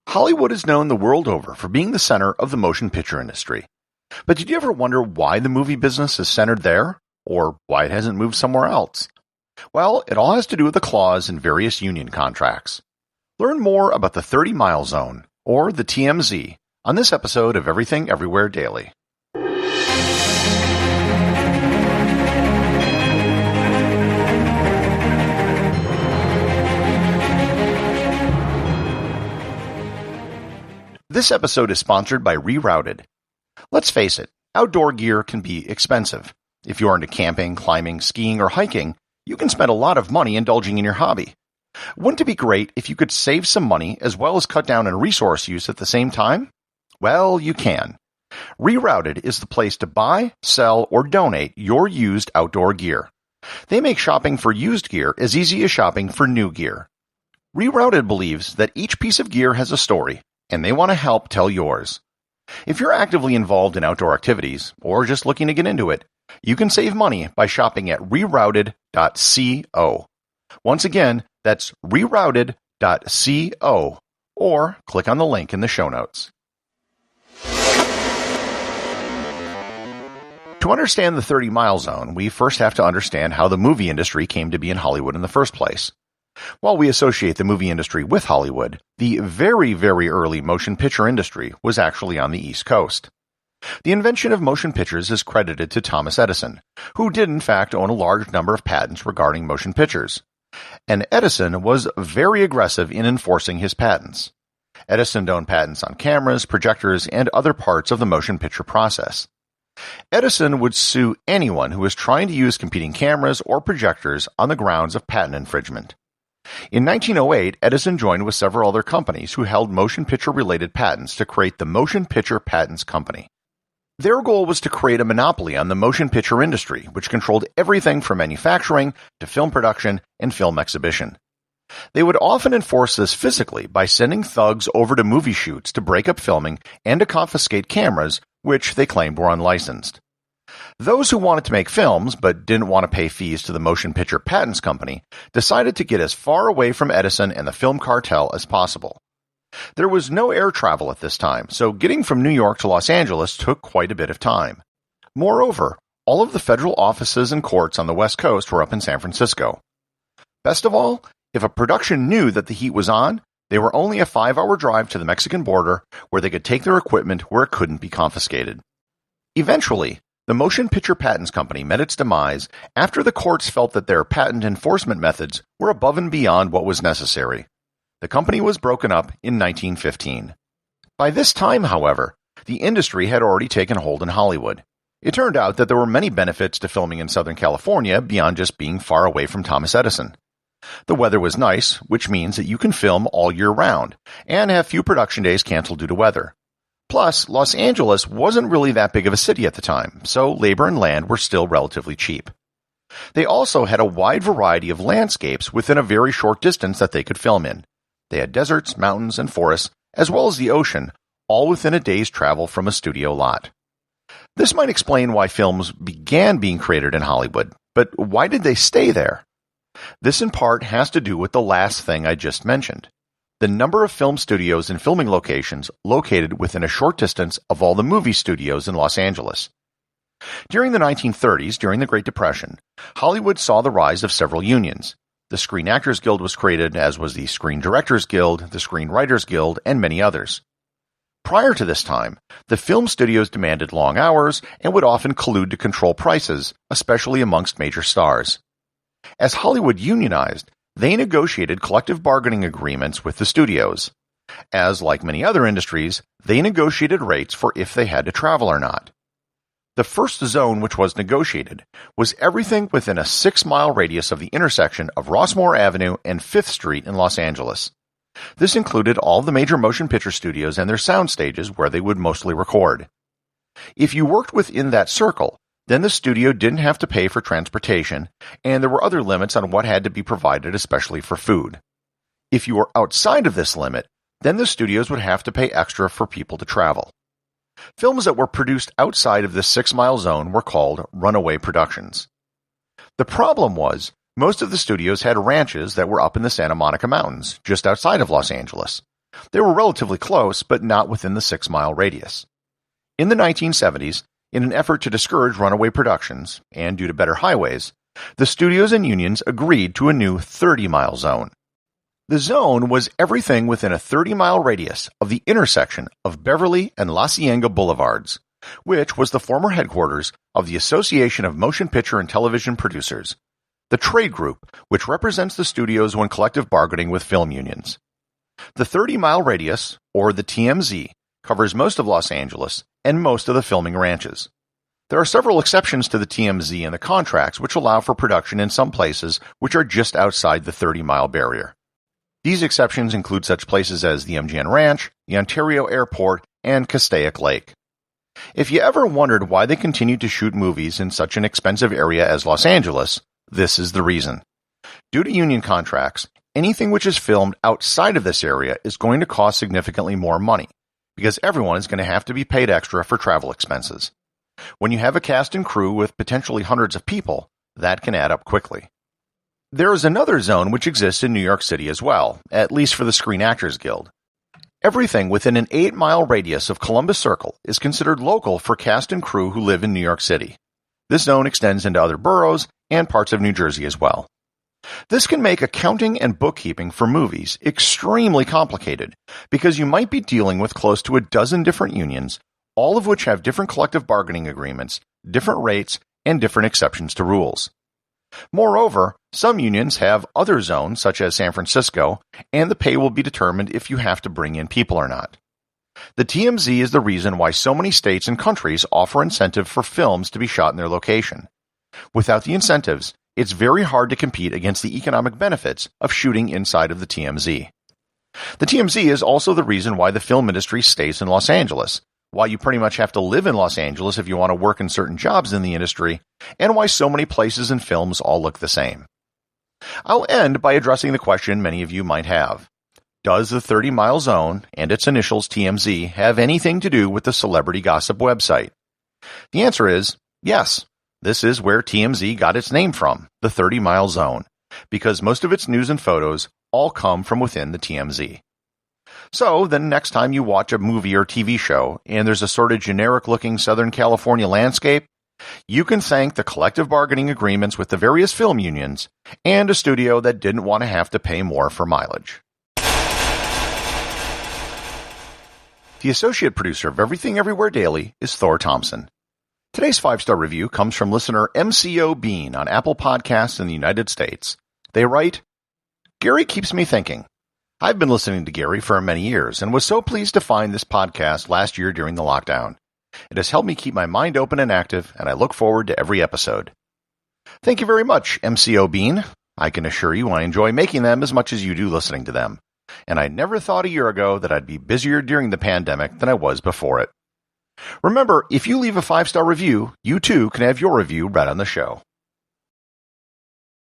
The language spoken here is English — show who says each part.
Speaker 1: Hollywood is known the world over for being the center of the motion picture industry. But did you ever wonder why the movie business is centered there, or why it hasn't moved somewhere else? Well, it all has to do with the clause in various union contracts. Learn more about the 30-mile zone, or the TMZ, on this episode of Everything Everywhere Daily. This episode is sponsored by Rerouted. Let's face it, outdoor gear can be expensive. If you're into camping, climbing, skiing, or hiking, you can spend a lot of money indulging in your hobby. Wouldn't it be great if you could save some money as well as cut down on resource use at the same time? Well, you can. Rerouted is the place to buy, sell, or donate your used outdoor gear. They make shopping for used gear as easy as shopping for new gear. Rerouted believes that each piece of gear has a story, and they want to help tell yours. If you're actively involved in outdoor activities, or just looking to get into it, you can save money by shopping at rerouted.co. Once again, that's rerouted.co, or click on the link in the show notes. To understand the 30-mile zone, we first have to understand how the movie industry came to be in Hollywood in the first place. While we associate the movie industry with Hollywood, the very, very early motion picture industry was actually on the East Coast. The invention of motion pictures is credited to Thomas Edison, who did in fact own a large number of patents regarding motion pictures. And Edison was very aggressive in enforcing his patents. Edison owned patents on cameras, projectors, and other parts of the motion picture process. Edison would sue anyone who was trying to use competing cameras or projectors on the grounds of patent infringement. In 1908, Edison joined with several other companies who held motion picture-related patents to create the Motion Picture Patents Company. Their goal was to create a monopoly on the motion picture industry, which controlled everything from manufacturing to film production and film exhibition. They would often enforce this physically by sending thugs over to movie shoots to break up filming and to confiscate cameras, which they claimed were unlicensed. Those who wanted to make films but didn't want to pay fees to the Motion Picture Patents Company decided to get as far away from Edison and the film cartel as possible. There was no air travel at this time, so getting from New York to Los Angeles took quite a bit of time. Moreover, all of the federal offices and courts on the West Coast were up in San Francisco. Best of all, if a production knew that the heat was on, they were only a 5-hour drive to the Mexican border where they could take their equipment where it couldn't be confiscated. Eventually, the Motion Picture Patents Company met its demise after the courts felt that their patent enforcement methods were above and beyond what was necessary. The company was broken up in 1915. By this time, however, the industry had already taken hold in Hollywood. It turned out that there were many benefits to filming in Southern California beyond just being far away from Thomas Edison. The weather was nice, which means that you can film all year round, and have few production days canceled due to weather. Plus, Los Angeles wasn't really that big of a city at the time, so labor and land were still relatively cheap. They also had a wide variety of landscapes within a very short distance that they could film in. They had deserts, mountains, and forests, as well as the ocean, all within a day's travel from a studio lot. This might explain why films began being created in Hollywood, but why did they stay there? This in part has to do with the last thing I just mentioned. The number of film studios and filming locations located within a short distance of all the movie studios in Los Angeles. During the 1930s, during the Great Depression, Hollywood saw the rise of several unions. The Screen Actors Guild was created, as was the Screen Directors Guild, the Screen Writers Guild, and many others. Prior to this time, the film studios demanded long hours and would often collude to control prices, especially amongst major stars. As Hollywood unionized, they negotiated collective bargaining agreements with the studios. As, like many other industries, they negotiated rates for if they had to travel or not. The first zone which was negotiated was everything within a 6-mile radius of the intersection of Rossmore Avenue and 5th Street in Los Angeles. This included all the major motion picture studios and their sound stages where they would mostly record. If you worked within that circle, then the studio didn't have to pay for transportation, and there were other limits on what had to be provided, especially for food. If you were outside of this limit, then the studios would have to pay extra for people to travel. Films that were produced outside of this 6-mile zone were called runaway productions. The problem was, most of the studios had ranches that were up in the Santa Monica Mountains, just outside of Los Angeles. They were relatively close, but not within the 6-mile radius. In the 1970s, in an effort to discourage runaway productions, and due to better highways, the studios and unions agreed to a new 30-mile zone. The zone was everything within a 30-mile radius of the intersection of Beverly and La Cienega Boulevards, which was the former headquarters of the Association of Motion Picture and Television Producers, the trade group which represents the studios when collective bargaining with film unions. The 30-mile radius, or the TMZ, covers most of Los Angeles and most of the filming ranches. There are several exceptions to the TMZ in the contracts which allow for production in some places which are just outside the 30-mile barrier. These exceptions include such places as the MGM Ranch, the Ontario Airport, and Castaic Lake. If you ever wondered why they continued to shoot movies in such an expensive area as Los Angeles, this is the reason. Due to union contracts, anything which is filmed outside of this area is going to cost significantly more money, because everyone is going to have to be paid extra for travel expenses. When you have a cast and crew with potentially hundreds of people, that can add up quickly. There is another zone which exists in New York City as well, at least for the Screen Actors Guild. Everything within an 8-mile radius of Columbus Circle is considered local for cast and crew who live in New York City. This zone extends into other boroughs and parts of New Jersey as well. This can make accounting and bookkeeping for movies extremely complicated because you might be dealing with close to a dozen different unions, all of which have different collective bargaining agreements, different rates, and different exceptions to rules. Moreover, some unions have other zones, such as San Francisco, and the pay will be determined if you have to bring in people or not. The TMZ is the reason why so many states and countries offer incentive for films to be shot in their location. Without the incentives, it's very hard to compete against the economic benefits of shooting inside of the TMZ. The TMZ is also the reason why the film industry stays in Los Angeles, why you pretty much have to live in Los Angeles if you want to work in certain jobs in the industry, and why so many places and films all look the same. I'll end by addressing the question many of you might have. Does the 30-mile zone and its initials TMZ have anything to do with the celebrity gossip website? The answer is yes. This is where TMZ got its name from, the 30-mile zone, because most of its news and photos all come from within the TMZ. So, then next time you watch a movie or TV show and there's a sort of generic-looking Southern California landscape, you can thank the collective bargaining agreements with the various film unions and a studio that didn't want to have to pay more for mileage. The associate producer of Everything Everywhere Daily is Thor Thomsen. Today's 5-star review comes from listener MCO Bean on Apple Podcasts in the United States. They write, Gary keeps me thinking. I've been listening to Gary for many years and was so pleased to find this podcast last year during the lockdown. It has helped me keep my mind open and active, and I look forward to every episode. Thank you very much, MCO Bean. I can assure you I enjoy making them as much as you do listening to them. And I never thought a year ago that I'd be busier during the pandemic than I was before it. Remember, if you leave a 5-star review, you too can have your review read on the show.